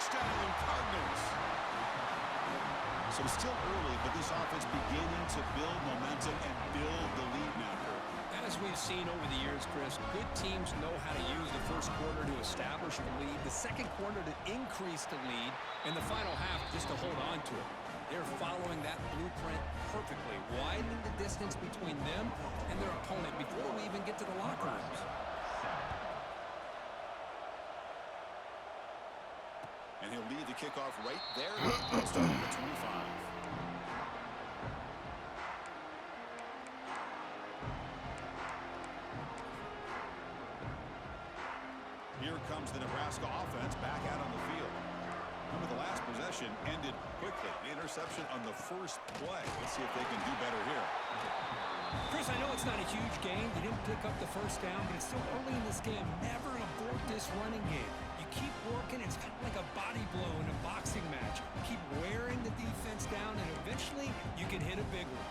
Touchdown, Cardinals. So it's still early, but this offense beginning to build momentum and build the lead now, Kurt. As we've seen over the years, Chris, good teams know how to use the first quarter to establish the lead, the second quarter to increase the lead, and the final half just to hold on to it. They're following that blueprint perfectly, widening the distance between them and their opponent before we even get to the locker rooms. And he'll lead the kickoff right there, starting at 25. Here comes the Nebraska offense back out on the field. Remember, the last possession ended quickly. The interception on the first play. Let's see if they can do better here. Chris, I know it's not a huge game. They didn't pick up the first down, but it's still early in this game. Never abort this running game. You keep working. It's kind of like a body blow in a boxing match. Keep wearing the defense down, and eventually you can hit a big one.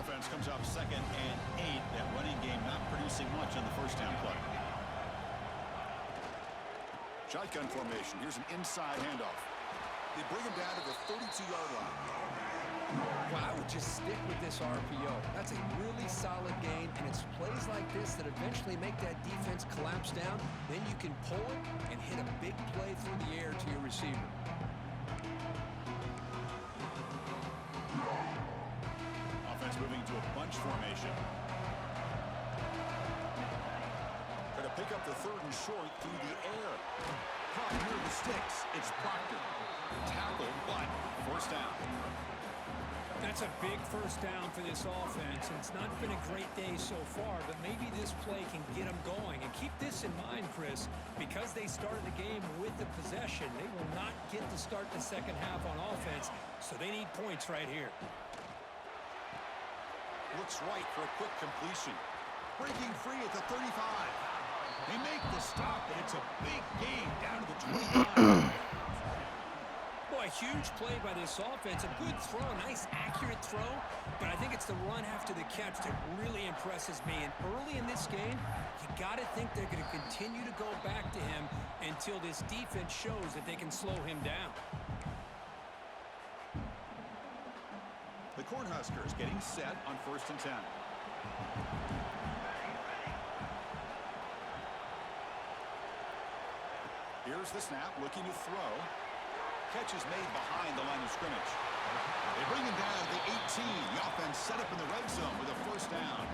Offense comes up 2nd and 8. That running game not producing much on the first down play. Shotgun formation. Here's an inside handoff. They bring him down to the 32-yard line. Well, I would just stick with this RPO. That's a really solid gain, and it's plays like this that eventually make that defense collapse down. Then you can pull it and hit a big play through the air to your receiver. Offense moving to a bunch formation. Going to pick up the 3rd and short through the air. Caught near the sticks. It's Proctor. Tackled, but first down. That's a big first down for this offense, and it's not been a great day so far, but maybe this play can get them going. And keep this in mind, Chris, because they started the game with the possession, they will not get to start the second half on offense, so they need points right here. Looks right for a quick completion. Breaking free at the 35. They make the stop, and it's a big gain down to the 29. Boy, huge play by this offense. A good throw, a nice accurate throw, but I think it's the run after the catch that really impresses me. And early in this game, you got to think they're going to continue to go back to him until this defense shows that they can slow him down. The Cornhuskers getting set on 1st and 10. Here's the snap, looking to throw. Catch is made behind the line of scrimmage. They bring him down to the 18. The offense set up in the red zone with a first down.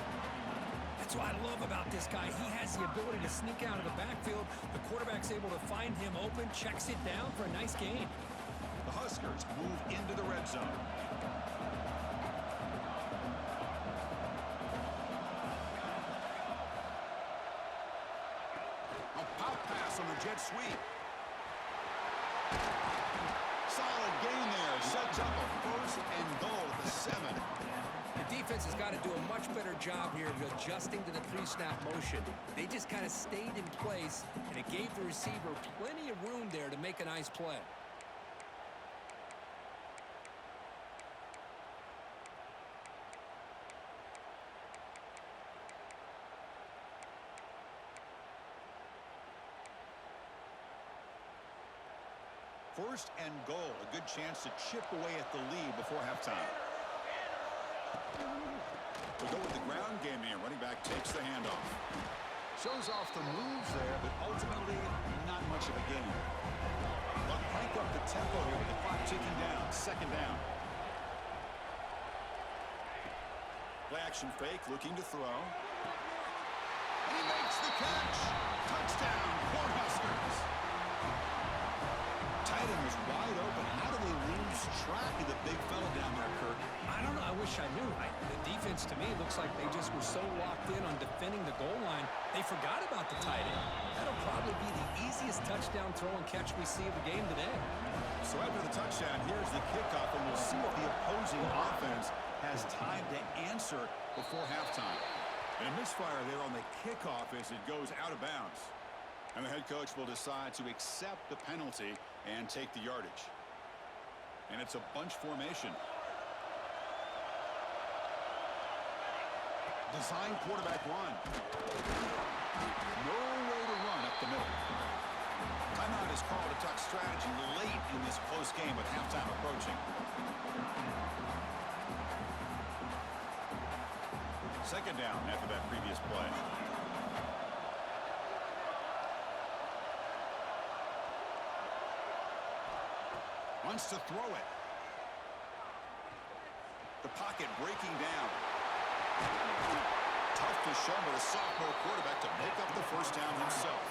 That's what I love about this guy. He has the ability to sneak out of the backfield. The quarterback's able to find him open, checks it down for a nice gain. The Huskers move into the red zone. A pop pass on the jet sweep. Solid gain there. Sets up a 1st and goal at the 7. The defense has got to do a much better job here of adjusting to the pre-snap motion. They just kind of stayed in place, and it gave the receiver plenty of room there to make a nice play. First and goal. A good chance to chip away at the lead before halftime. We go with the ground game here. Running back takes the handoff. Shows off the moves there, but ultimately not much of a gain. But crank up the tempo here with the clock ticking down. 2nd down. Play action fake, looking to throw. And he makes the catch. Touchdown, Cornhuskers. Tight end was wide open. How do they lose track of the big fella down there, Kirk? I don't know. I wish I knew. The defense, to me, looks like they just were so locked in on defending the goal line, they forgot about the tight end. That'll probably be the easiest touchdown throw and catch we see of the game today. So after the touchdown, here's the kickoff, and we'll see if the opposing offense has time to answer before halftime. And a misfire there on the kickoff as it goes out of bounds. And the head coach will decide to accept the penalty and take the yardage. And it's a bunch formation. Design quarterback run. No way to run up the middle. Timeout is called to talk strategy late in this close game with halftime approaching. Second down after that previous play. Wants to throw it. The pocket breaking down. Tough to show by the sophomore quarterback to pick up the first down himself.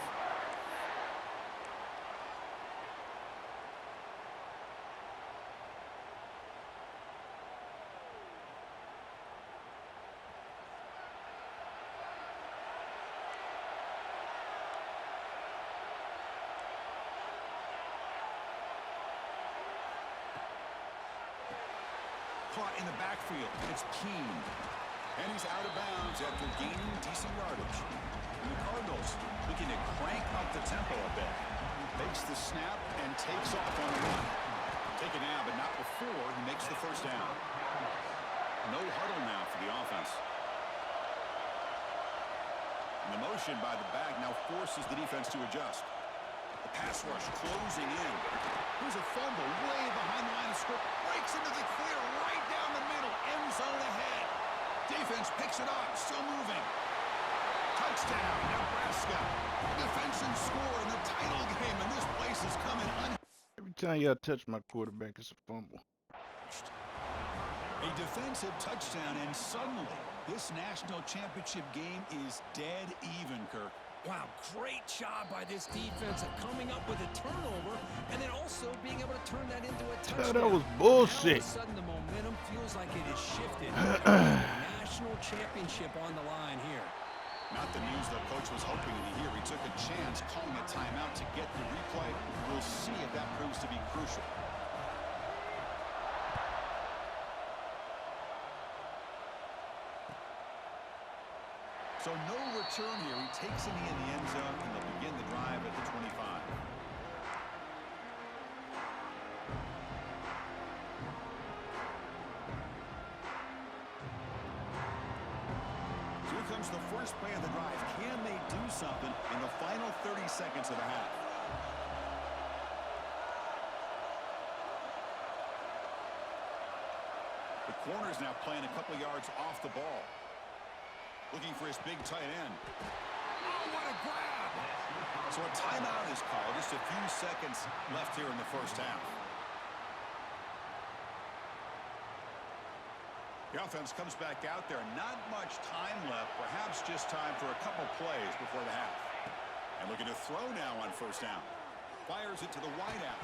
Caught in the backfield. It's Keene. And he's out of bounds after gaining decent yardage. And the Cardinals looking to crank up the tempo a bit. Makes the snap and takes off on the run. Taken out, but not before he makes the first down. No huddle now for the offense. And the motion by the back now forces the defense to adjust. The pass rush closing in. Here's a fumble way behind the line of scrimmage. Breaks into the clear right down the middle. End zone ahead. Defense picks it up. Still moving. Touchdown, Nebraska. Defensive score in the title game, and this place is coming Every time y'all touch my quarterback, it's a fumble. A defensive touchdown, and suddenly this national championship game is dead even, Kirk. Wow, great job by this defense of coming up with a turnover and then also being able to turn that into a touchdown. That was bullshit. Now, all of a sudden, the momentum feels like it is shifted. National championship on the line here. Not the news the coach was hoping to hear. He took a chance calling a timeout to get the replay. We'll see if that proves to be crucial. So no return here. He takes it in the end zone, and they'll begin the drive at the 25. So here comes the first play of the drive. Can they do something in the final 30 seconds of the half? The corner's now playing a couple yards off the ball. Looking for his big tight end. Oh, what a grab! So a timeout is called. Just a few seconds left here in the first half. The offense comes back out there. Not much time left. Perhaps just time for a couple plays before the half. And looking to throw now on first down. Fires it to the wideout.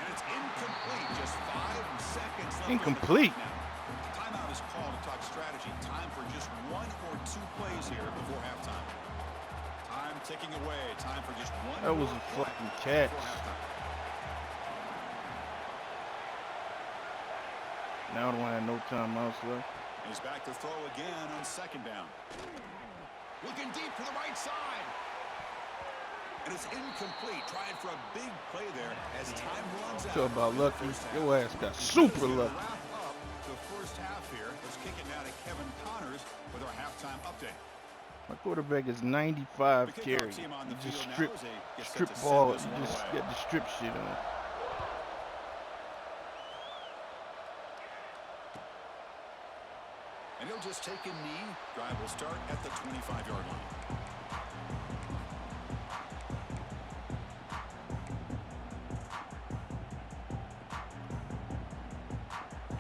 And it's incomplete. Just 5 seconds left. Incomplete. Timeout is called to talk strategy. Time for just 1 or 2 plays here before halftime. Time ticking away. Time for just 1. That was a fucking catch. Now I don't have no timeouts left. He's back to throw again on second down. Looking deep to the right side. And it's incomplete. Trying for a big play there as time runs out. Talk about lucky. Your ass got super lucky. Wrap up the first half here. Let's kick it now to Kevin Connors with our halftime update. My quarterback is 95 The kickoff carry. team on the You just field now strip as they get set strip to send ball. this You one just away. got the strip shit on. And he'll just take a knee. Drive will start at the 25-yard line.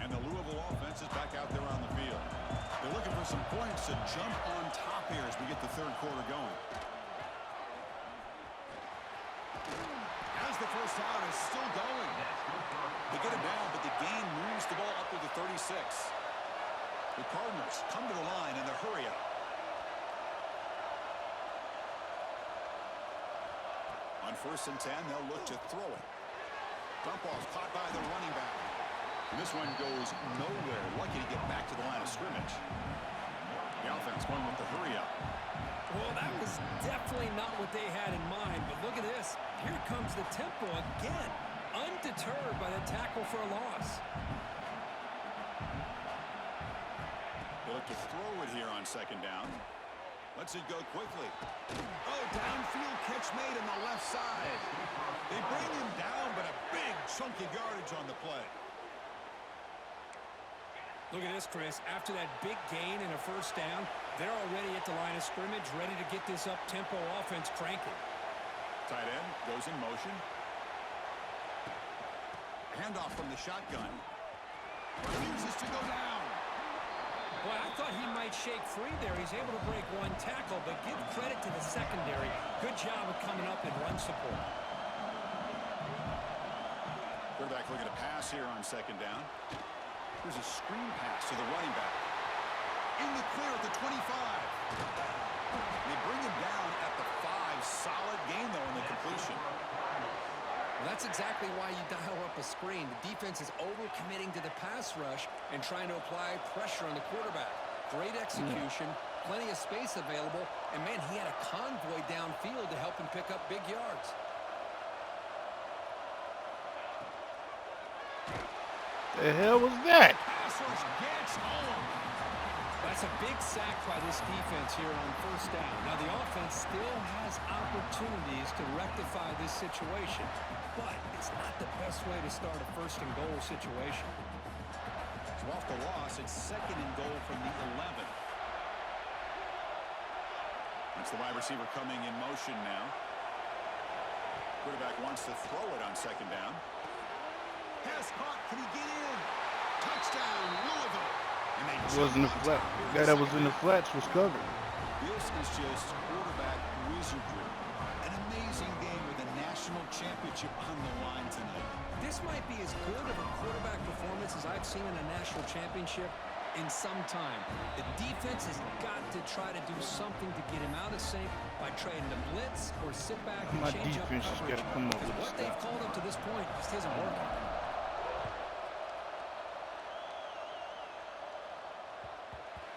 And the Louisville offense is back out there on the field. They're looking for some points to jump on top here as we get the third quarter going. As the first down is still going. They get it down, but the gain moves the ball up to the 36. The Cardinals come to the line in the hurry up. On 1st and 10, they'll look to throw it. Dump off caught by the running back. And this one goes nowhere. Lucky to get back to the line of scrimmage. The offense going with the hurry up. Well, that was definitely not what they had in mind, but look at this. Here comes the tempo again, undeterred by the tackle for a loss. They'll start to throw it here on second down. Lets it go quickly. Oh, downfield catch made on the left side. They bring him down, but a big chunk of yardage on the play. Look at this, Chris. After that big gain and a first down, they're already at the line of scrimmage, ready to get this up-tempo offense cranking. Tight end goes in motion. Handoff from the shotgun. Refuses to go down. Boy, I thought he might shake free there. He's able to break one tackle, but give credit to the secondary. Good job of coming up and run support. Quarterback looking to pass here on second down. Here's a screen pass to the running back. In the clear at the 25. They bring him down at the 5. Solid gain, though, in the completion. Well, that's exactly why you dial up a screen. The defense is over-committing to the pass rush and trying to apply pressure on the quarterback. Great execution, plenty of space available, and, man, he had a convoy downfield to help him pick up big yards. The hell was that? Pass rush gets home. That's a big sack by this defense here on first down. Now, the offense still has opportunities to rectify this situation, but it's not the best way to start a first-and-goal situation. So off the loss, it's second and goal from the 11. That's the wide receiver coming in motion now. Quarterback wants to throw it on second down. Pass caught. Can he get in? Touchdown, Louisville. And they It wasn't the flat. The guy that was in the flats was covered. This is just quarterback wizardry. An amazing game with a national championship on the line tonight. This might be as good of a quarterback performance as I've seen in a national championship in some time. The defense has got to try to do something to get him out of sync by trading the blitz or sit back and My change up defense has coverage. got to come up with a What they've stop. called up to this point just isn't working.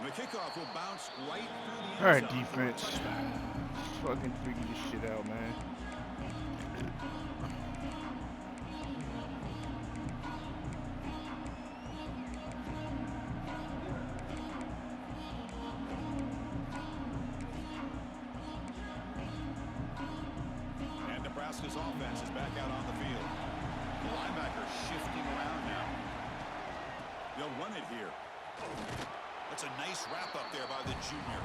The kickoff will bounce right through the end All right, zone. defense. Fucking figure this shit out, man. And Nebraska's offense is back out on the field. The linebacker shifting around now. They'll run it here. That's a nice wrap up there by the junior.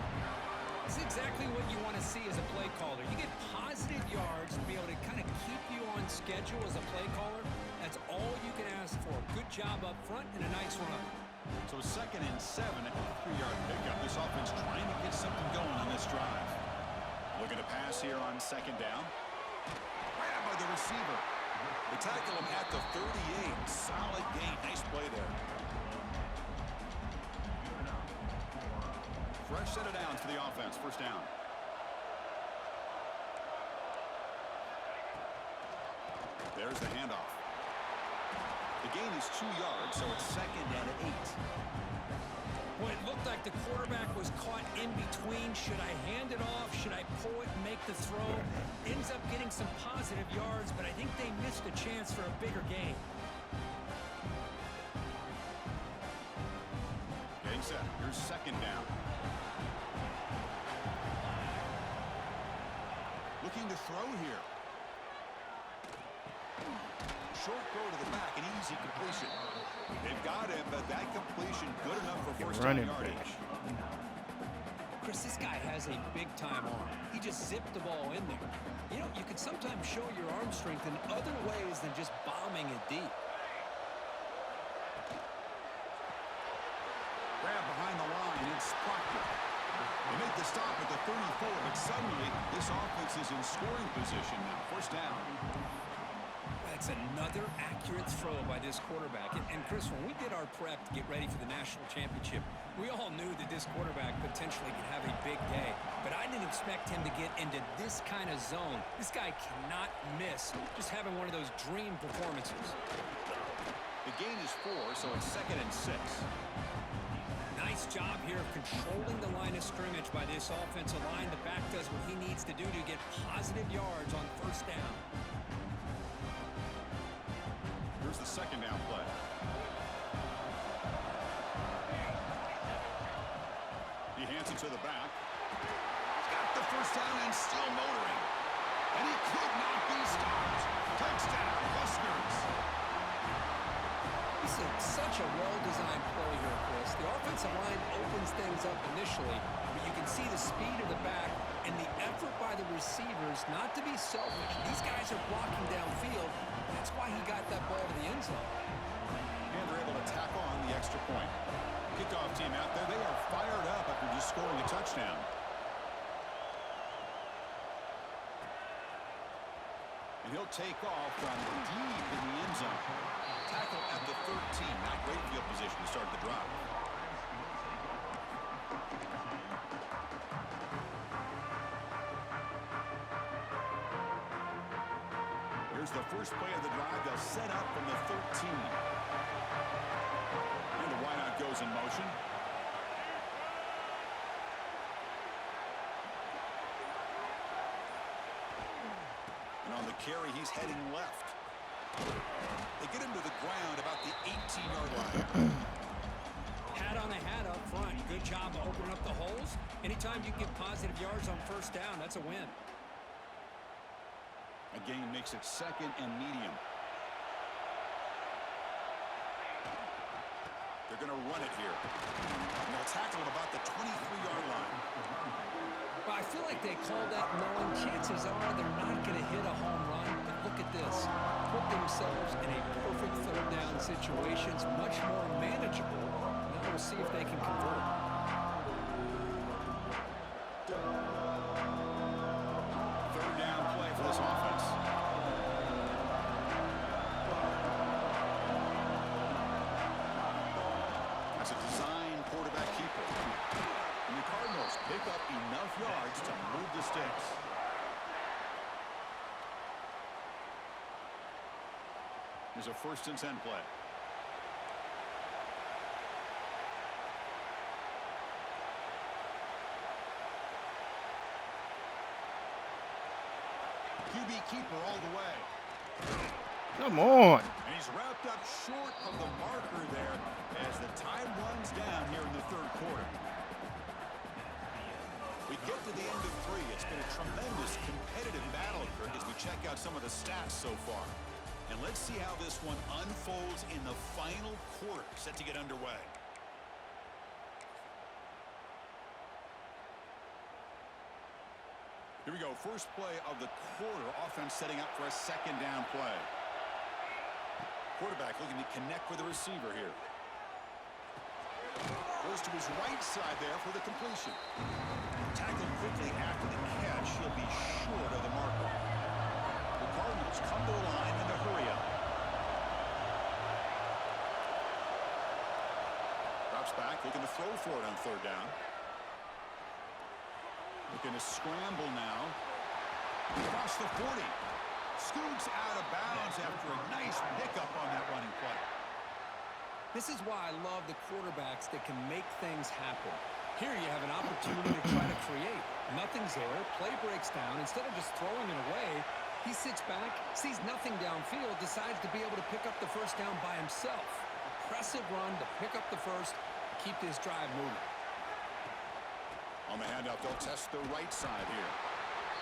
It's exactly what you want to see as a play caller. You get positive yards to be able to kind of keep you on schedule as a play caller. That's all you can ask for. Good job up front and a nice run. So second and 7 at the 3-yard pickup. This offense trying to get something going on this drive. Looking to pass here on second down. Grabbed by the receiver. They tackle him at the 38. Solid gain. Nice play there. Fresh set of downs for the offense. First down. There's the handoff. The gain is 2 yards, so it's second and 8. Well, it looked like the quarterback was caught in between. Should I hand it off? Should I pull it and make the throw? Ends up getting some positive yards, but I think they missed a chance for a bigger gain. Getting set. Here's second down. Looking to throw here. Short throw to the back, an easy completion. They've got him, but that completion good enough for first down yardage. Chris, this guy has a big-time arm. He just zipped the ball in there. You know, you can sometimes show your arm strength in other ways than just bombing it deep. Grab behind the line, it's Proctor. They make the stop at the 34, but suddenly this offense is in scoring position now. First down. That's another accurate throw by this quarterback. And Chris, when we did our prep to get ready for the national championship, we all knew that this quarterback potentially could have a big day. But I didn't expect him to get into this kind of zone. This guy cannot miss just having one of those dream performances. The gain is 4, so it's second and 6. Nice job here of controlling the line of scrimmage by this offensive line. The back does what he needs to do to get positive yards on first down. Here's the second down play. Hands it to the back. Got the first down and still motoring. And he could not be stopped. Touchdown, Huskers. This is such a well-designed play here, Chris. The offensive line opens things up initially, but you can see the speed of the back and the effort by the receivers not to be selfish. These guys are blocking downfield. That's why he got that ball to the end zone. And they're able to tack on the extra point. Kickoff team out there. They are fired up after just scoring a touchdown. And he'll take off from deep in the end zone. Tackle at the 13. Not great field position to start the drive. Here's the first play of the drive. They'll set up from the 13. And the wideout goes in motion. And on the carry, he's heading left. They get him to the ground about the 18-yard line. Hat on a hat up front. Good job of opening up the holes. Anytime you get positive yards on first down, that's a win. Again, makes it second and medium. They're going to run it here. And they'll tackle him about the 23-yard line. But I feel like they call that knowing chances are they're not going to hit a home run. But look at this. Put themselves in a perfect third down situation. It's much more manageable. Now we'll see if they can convert. Third down play for this offense. That's a design quarterback keeper. And the Cardinals pick up enough yards to move the sticks. There's a 1st and 10 play. QB keeper all the way. Come on. And he's wrapped up short of the marker there as the time runs down here in the third quarter. We get to the end of 3. It's been a tremendous competitive battle, Kirk, as we check out some of the stats so far. And let's see how this one unfolds in the final quarter, set to get underway. Here we go. First play of the quarter. Offense setting up for a 2nd down play. Quarterback looking to connect with the receiver here. Goes to his right side there for the completion. Tackled quickly after the catch. He'll be short of the marker. The Cardinals come to the line in a hurry up. Drops back, looking to throw for it on 3rd down. Looking to scramble now. Across the 40. Scoots out of bounds after a nice pickup on that running play. This is why I love the quarterbacks that can make things happen. Here you have an opportunity to try to create. Nothing's there. Play breaks down. Instead of just throwing it away, he sits back, sees nothing downfield, decides to be able to pick up the first down by himself. Impressive run to pick up the first, keep this drive moving. On the handoff, they'll test the right side here.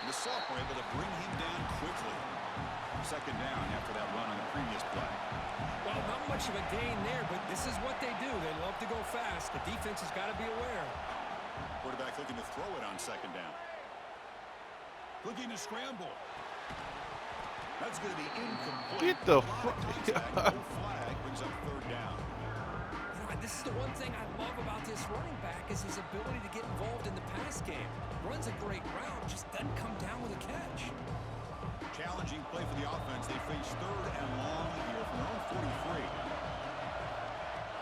And the sophomore able to bring him down quickly. 2nd down after that run on the previous play. Well, not much of a gain there, but this is what they do. They love to go fast. The defense has got to be aware. Quarterback looking to throw it on 2nd down. Looking to scramble. That's going to be incomplete. Get the No flag brings up 3rd down. This is the one thing I love about this running back is his ability to get involved in the pass game. Runs a great route, just doesn't come down with a catch. Challenging play for the offense. They face 3rd and long here from their own 43.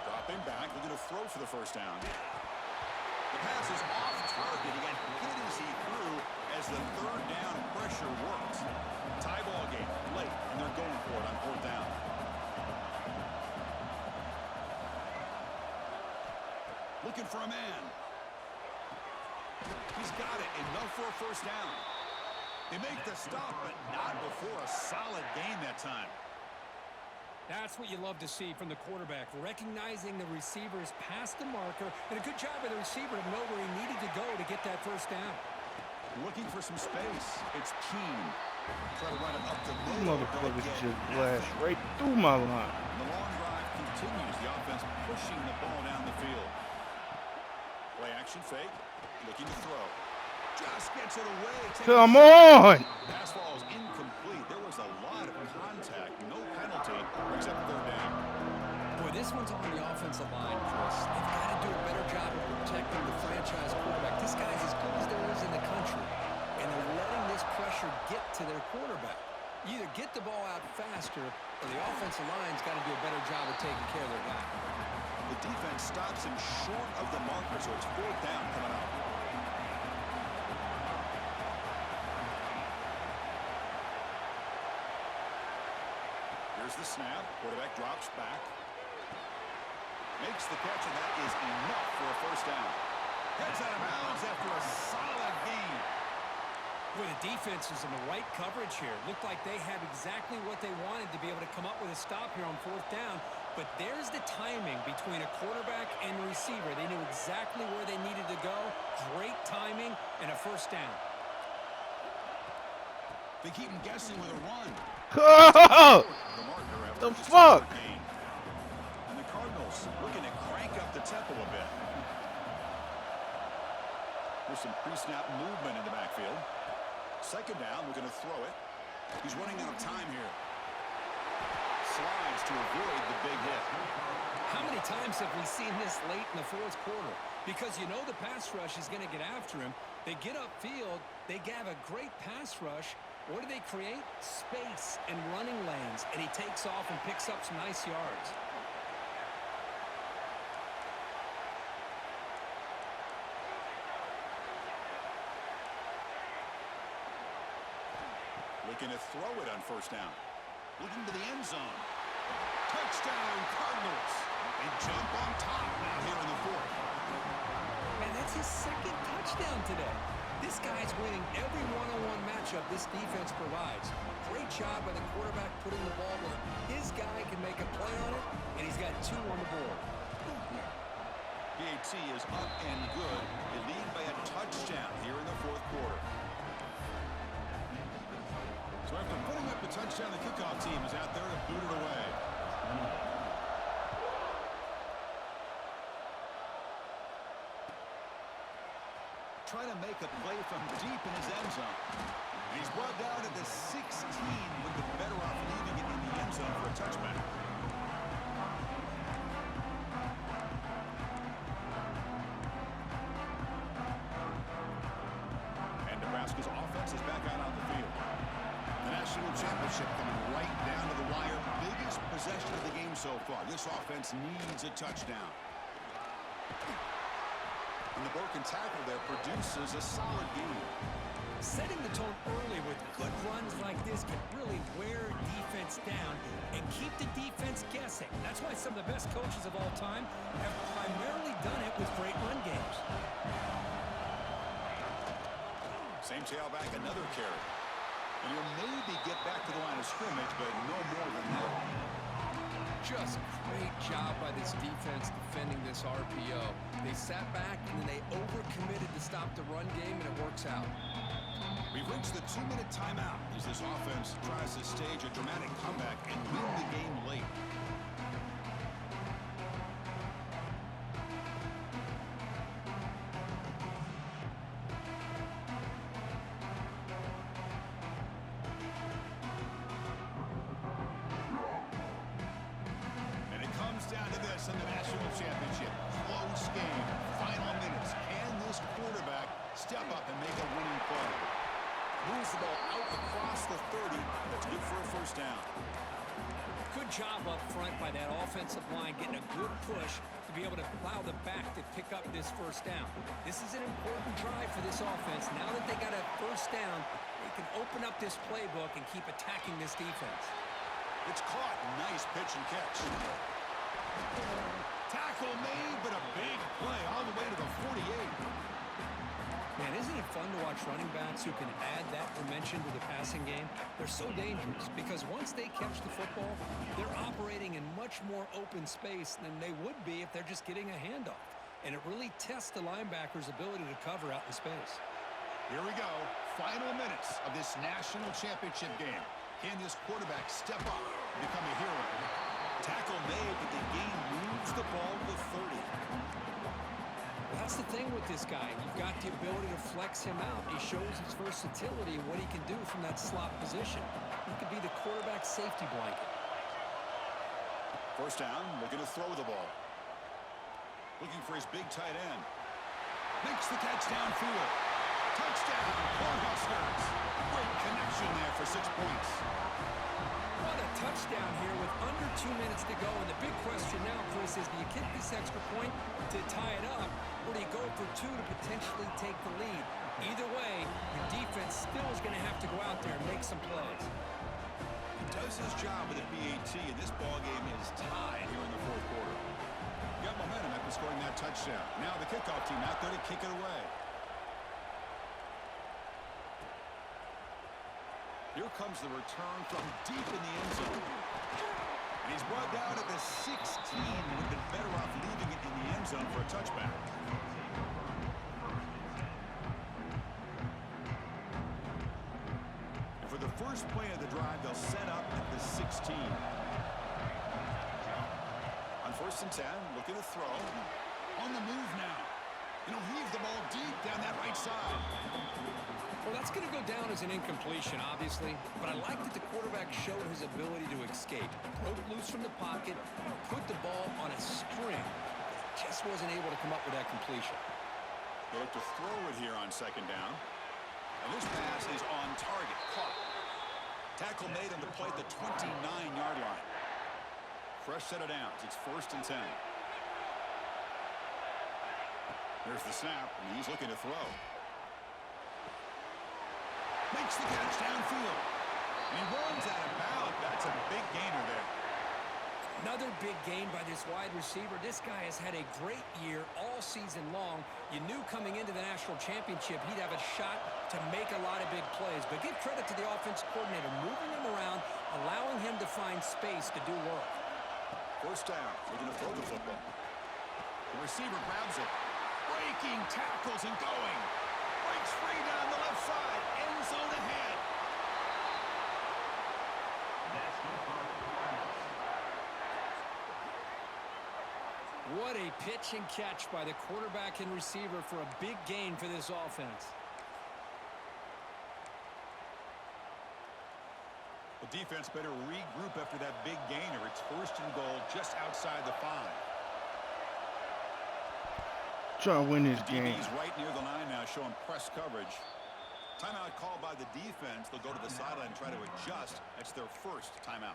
Dropping back, looking to throw for the 1st down. The pass is off target. He got hit as he threw as the 3rd down pressure works. Tie ball game late, and they're going for it on 4th down. Looking for a man. He's got it. Enough for a 1st down. They make the stop, but not before a solid gain that time. That's what you love to see from the quarterback, recognizing the receiver's past the marker, and a good job by the receiver to know where he needed to go to get that first down. Looking for some space. It's Keen. Try to run it up the middle. Motherfucker just blast right through my line. The long drive continues. The offense pushing the ball down the field. Play action fake. Looking to throw. Just gets it away. Come on! Pass ball is incomplete. There was a lot of contact. No penalty. Brings up third down. Boy, this one's on the offensive line, Chris. They've got to do a better job of protecting the franchise quarterback. This guy's as good as there is in the country, and they're letting this pressure get to their quarterback. You either get the ball out faster, or the offensive line's got to do a better job of taking care of their guy. The defense stops him short of the marker, so it's fourth down coming up. Here's the snap. Quarterback drops back. Makes the catch, and that is enough for a first down. Heads out of bounds after a solid gain. Boy, the defense was in the right coverage here. Looked like they had exactly what they wanted to be able to come up with a stop here on fourth down. But there's the timing between a quarterback and a receiver. They knew exactly where they needed to go. Great timing and a first down. They keep him guessing with a run. Oh! The fuck? And the Cardinals looking to crank up the tempo a bit. There's some pre-snap movement in the backfield. Second down, we're going to throw it. He's running out of time here. Slides to avoid the big hit. How many times have we seen this late in the fourth quarter? Because you know the pass rush is going to get after him. They get upfield. They have a great pass rush. What do they create? Space and running lanes. And he takes off and picks up some nice yards. Looking to throw it on first down. Looking to the end zone. Touchdown, Cardinals. They jump on top now here in the fourth. Man, that's his second touchdown today. This guy's winning every one-on-one matchup this defense provides. Great job by the quarterback putting the ball where his guy can make a play on it, and he's got two on the board. PAT is up and good. They lead by a touchdown here in the fourth quarter. So after putting up the touchdown, the kickoff team is out there to boot it away. Trying to make a play from deep in his end zone. And he's brought down to the 16 with the better off leaving it in the end zone for a touchback. And Nebraska's offense is back out on the field. The national championship coming right down to the wire. Biggest possession of the game so far. This offense needs a touchdown. And the broken tackle there produces a solid game. Setting the tone early with good runs like this can really wear defense down and keep the defense guessing. That's why some of the best coaches of all time have primarily done it with great run games. Same tailback, another carry. And he'll maybe get back to the line of scrimmage, but no more than that. Just great job by this defense defending this RPO. They sat back and then they overcommitted to stop the run game, and it works out. We've reached the 2-minute timeout as this offense tries to stage a dramatic comeback and win the game late. And it comes down to this in the national championship. Close game. Final minutes. Can this quarterback step up and make a winning play? Moves the ball out across the 30. That's good for a first down. Good job up front by that offensive line, getting a good push to be able to plow the back to pick up this first down. This is an important drive for this offense. Now that they got a first down, they can open up this playbook and keep attacking this defense. It's caught. Nice pitch and catch. Tackle made, but a big play all the way to the 48. Man, isn't it fun to watch running backs who can add that dimension to the passing game? They're so dangerous because once they catch the football, they're operating in much more open space than they would be if they're just getting a handoff. And it really tests the linebacker's ability to cover out in space. Here we go. Final minutes of this national championship game. Can this quarterback step up and become a hero? Tackle made, but the game moves the ball to the 30. That's the thing with this guy. You've got the ability to flex him out. He shows his versatility and what he can do from that slot position. He could be the quarterback's safety blanket. First down, looking to throw the ball. Looking for his big tight end. Makes the catch downfield. Touchdown, Cornhuskers. Great connection there for 6 points. What a touchdown here with under 2 minutes to go. And the big question now, Chris, is do you kick this extra point to tie it up, or do you go for 2 to potentially take the lead? Either way, your defense still is going to have to go out there and make some plays. He does his job with a PAT, and this ball game is tied here in the fourth quarter. Got momentum after scoring that touchdown. Now the kickoff team out there to kick it away. Here comes the return from deep in the end zone. And he's brought down at the 16. Would have been better off leaving it in the end zone for a touchback. And for the first play of the drive, they'll set up at the 16. On 1st and 10, looking to throw. On the move now. And he'll heave the ball deep down that right side. Well, that's going to go down as an incompletion, obviously, but I like that the quarterback showed his ability to escape. Broke loose from the pocket, put the ball on a string, just wasn't able to come up with that completion. They look to throw it here on 2nd down. And this pass is on target, caught. Tackle made on the play at the 29-yard line. Fresh set of downs. It's 1st and 10. There's the snap, and he's looking to throw. Makes the catch downfield. And he runs out of bounds. That's a big gainer there. Another big gain by this wide receiver. This guy has had a great year all season long. You knew coming into the national championship he'd have a shot to make a lot of big plays. But give credit to the offensive coordinator, moving him around, allowing him to find space to do work. First down. Looking to throw the football. The receiver grabs it. Breaking tackles and going. Breaks free down the left side. End zone ahead. What a pitch and catch by the quarterback and receiver for a big gain for this offense. The defense better regroup after that big gainer. It's 1st and goal just outside the 5. Trying to win this game. DB's right near the line now, showing press coverage. Timeout called by the defense. They'll go to the sideline and try to adjust. That's their first timeout.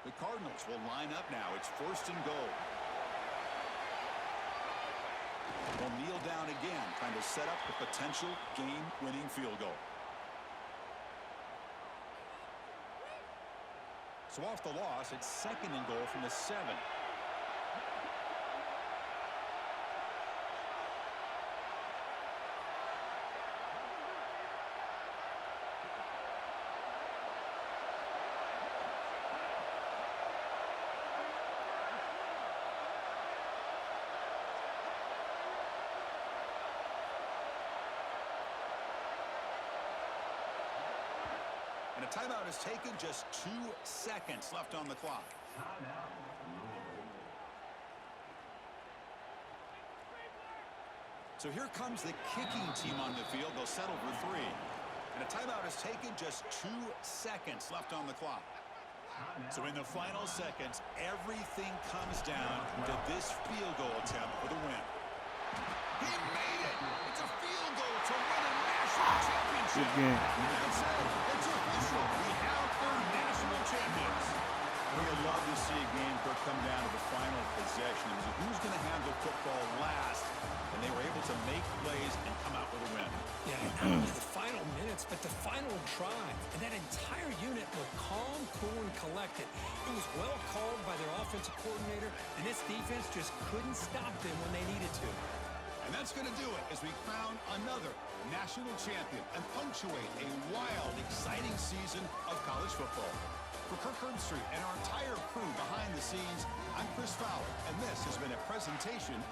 The Cardinals will line up now. It's 1st and goal. They'll kneel down again, trying to set up the potential game-winning field goal. So off the loss, it's 2nd and goal from the 7. And a timeout is taken, just 2 seconds left on the clock. So here comes the kicking team on the field. They'll settle for 3. And a timeout is taken, just 2 seconds left on the clock. So in the final seconds, everything comes down to this field goal attempt for the win. He made it! It's a field goal to win a national championship. Good game. That's it. It's official. We have our national champions. We would love to see a game come down to the final possession. It was who's going to have the football last, and they were able to make plays and come out with a win. Yeah, the final final minutes, but the final drive, and that entire unit looked calm, cool, and collected. It was well called by their offensive coordinator, and this defense just couldn't stop them when they needed to. And that's going to do it as we crown another national champion and punctuate a wild, exciting season of college football. For Kirk Herbstreit and our entire crew behind the scenes, I'm Chris Fowler, and this has been a presentation of